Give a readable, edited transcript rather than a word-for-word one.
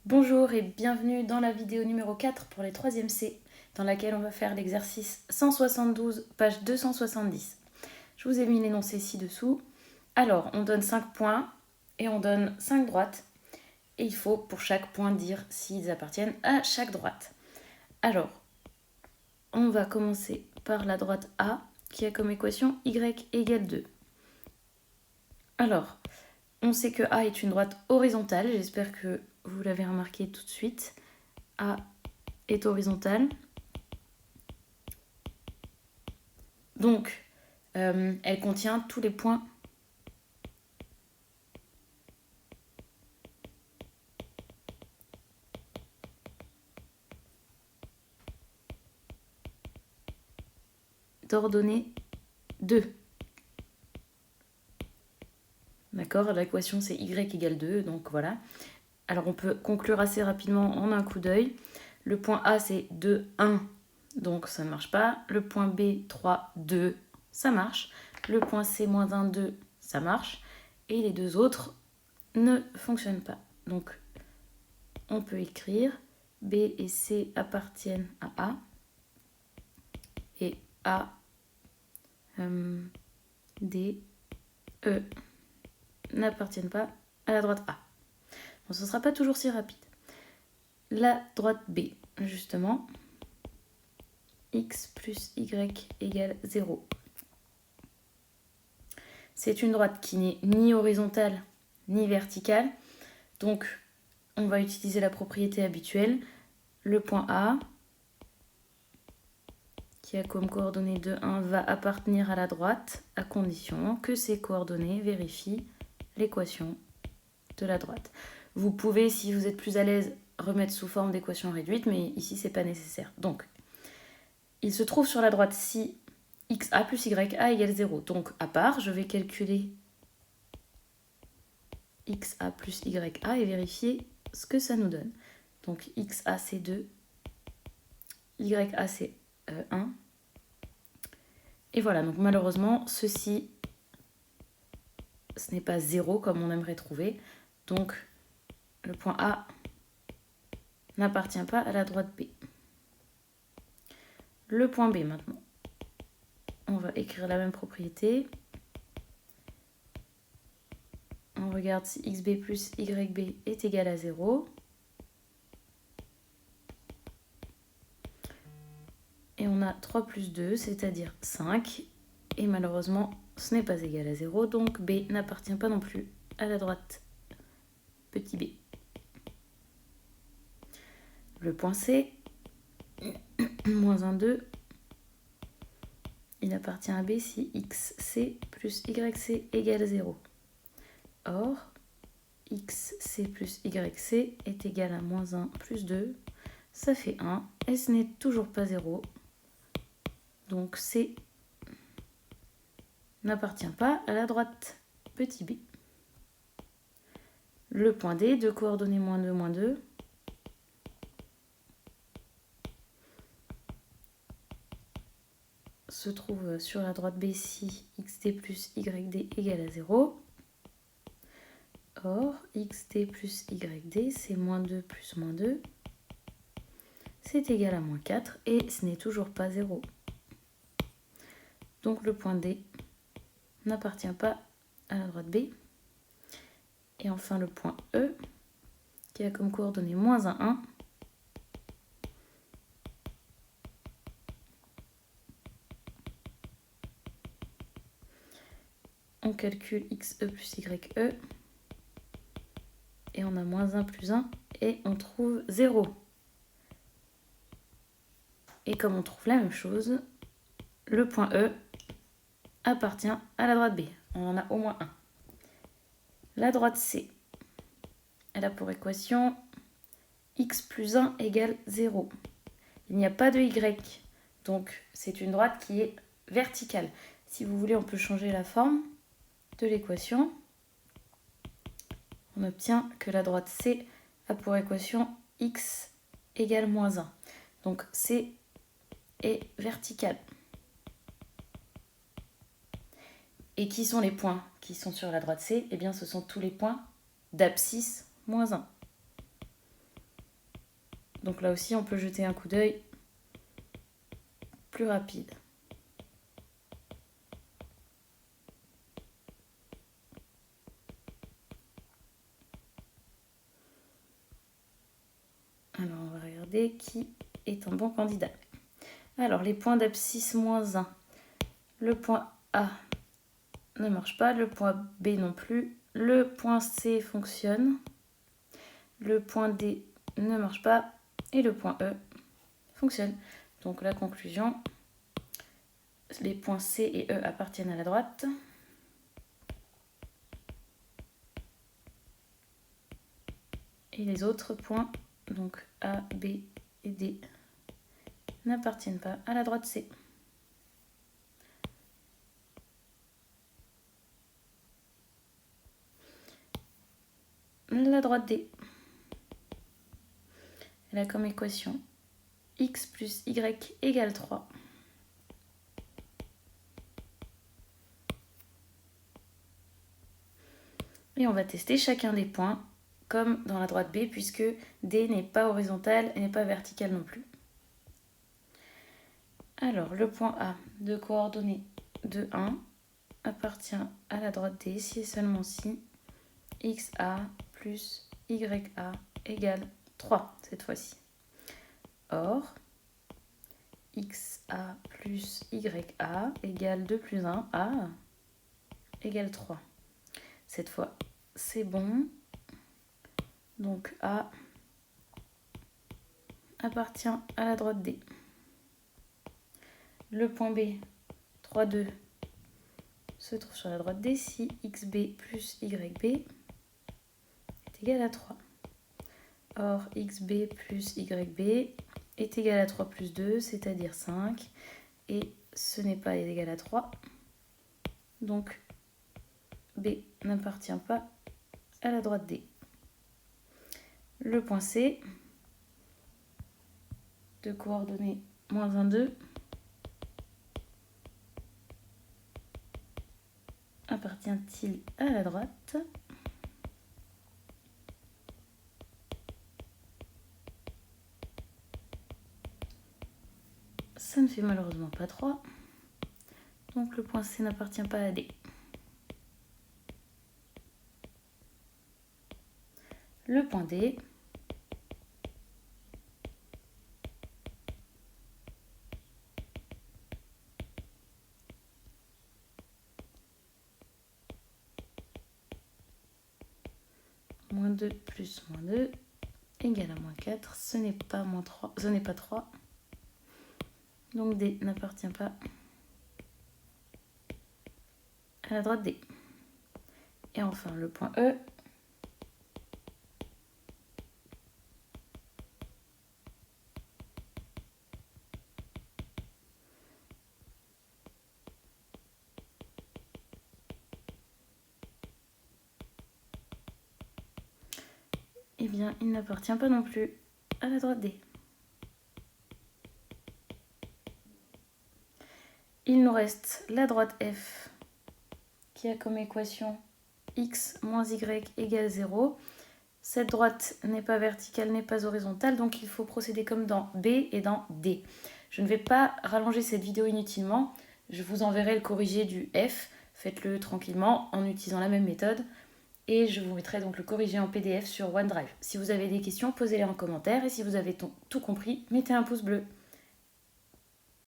Bonjour et bienvenue dans la vidéo numéro 4 pour les 3e C, dans laquelle on va faire l'exercice 172, page 270. Je vous ai mis l'énoncé ci-dessous. Alors, on donne 5 points et on donne 5 droites. Et il faut pour chaque point dire s'ils appartiennent à chaque droite. Alors, on va commencer par la droite A, qui a comme équation y égale 2. Alors, on sait que A est une droite horizontale, j'espère que vous l'avez remarqué tout de suite. A est horizontale. Donc, elle contient tous les points d'ordonnée 2. D'accord, l'équation c'est y égale 2, donc voilà. Alors on peut conclure assez rapidement en un coup d'œil. Le point A c'est 2, 1, donc ça ne marche pas. Le point B, 3, 2, ça marche. Le point C, moins 1, 2, ça marche. Et les deux autres ne fonctionnent pas. Donc on peut écrire B et C appartiennent à A. Et A, D, E n'appartiennent pas à la droite A. Bon, ce ne sera pas toujours si rapide. La droite B, justement, x plus y égale 0. C'est une droite qui n'est ni horizontale ni verticale. Donc, on va utiliser la propriété habituelle. Le point A, qui a comme coordonnées 2, 1, va appartenir à la droite, à condition que ces coordonnées vérifient l'équation de la droite. Vous pouvez, si vous êtes plus à l'aise, remettre sous forme d'équation réduite, mais ici, c'est pas nécessaire. Donc, il se trouve sur la droite si xa plus ya égale 0. Donc, à part, je vais calculer xa plus ya et vérifier ce que ça nous donne. Donc, xa, c'est 2. Ya, c'est 1. Et voilà, donc malheureusement, ceci, ce n'est pas 0 comme on aimerait trouver. Donc, le point A n'appartient pas à la droite B. Le point B maintenant. On va écrire la même propriété. On regarde si xb plus yb est égal à 0. Et on a 3 plus 2, c'est-à-dire 5. Et malheureusement, ce n'est pas égal à 0, donc B n'appartient pas non plus à la droite petit b. Le point C, moins 1, 2, il appartient à B si xc plus yc égale 0. Or, xc plus yc est égal à moins 1 plus 2, ça fait 1, et ce n'est toujours pas 0. Donc C n'appartient pas à la droite petit b. Le point D, de coordonnées moins 2, moins 2, se trouve sur la droite B si xd plus yd égale à 0. Or, xd plus yd, c'est moins 2 plus moins 2. C'est égal à moins 4 et ce n'est toujours pas 0. Donc le point D n'appartient pas à la droite B. Et enfin le point E, qui a comme coordonnée moins 1, 1. On calcule xe plus ye, et on a moins 1 plus 1, et on trouve 0. Et comme on trouve la même chose, le point E appartient à la droite B. On en a au moins un. La droite C, elle a pour équation x plus 1 égale 0. Il n'y a pas de y, donc c'est une droite qui est verticale. Si vous voulez, on peut changer la forme de l'équation. On obtient que la droite C a pour équation x égale moins 1. Donc C est verticale. Et qui sont les points qui sont sur la droite C? Eh bien, ce sont tous les points d'abscisse moins 1. Donc là aussi, on peut jeter un coup d'œil plus rapide. Alors, on va regarder qui est un bon candidat. Alors, les points d'abscisse -1. Le point A ne marche pas, le point B non plus. Le point C fonctionne. Le point D ne marche pas. Et le point E fonctionne. Donc, la conclusion, les points C et E appartiennent à la droite. Et les autres points, donc A, B et D, n'appartiennent pas à la droite C. La droite D, elle a comme équation x plus y égale 3. Et on va tester chacun des points, comme dans la droite B, puisque D n'est pas horizontal et n'est pas vertical non plus. Alors, le point A de coordonnées 2, 1 appartient à la droite D si et seulement si xa plus ya égale 3 cette fois-ci. Or, xa plus ya égale 2 plus 1, a égale 3. Cette fois, c'est bon. Donc A appartient à la droite D. Le point B, 3, 2, se trouve sur la droite D si xb plus yb est égal à 3. Or, xb plus yb est égal à 3 plus 2, c'est-à-dire 5. Et ce n'est pas égal à 3. Donc, B n'appartient pas à la droite D. Le point C, de coordonnées -1, 2, appartient-il à la droite? Ça ne fait malheureusement pas 3. Donc le point C n'appartient pas à D. Le point D, -2 plus -2 égale à -4. Ce n'est pas -3, ce n'est pas 3. Donc D n'appartient pas à la droite D. Et enfin le point E, eh bien il n'appartient pas non plus à la droite D. Il nous reste la droite F qui a comme équation x moins y égale 0. Cette droite n'est pas verticale, n'est pas horizontale, donc il faut procéder comme dans B et dans D. Je ne vais pas rallonger cette vidéo inutilement, je vous enverrai le corrigé du F, faites-le tranquillement en utilisant la même méthode, et je vous mettrai donc le corrigé en PDF sur OneDrive. Si vous avez des questions, posez-les en commentaire, et si vous avez tout compris, mettez un pouce bleu.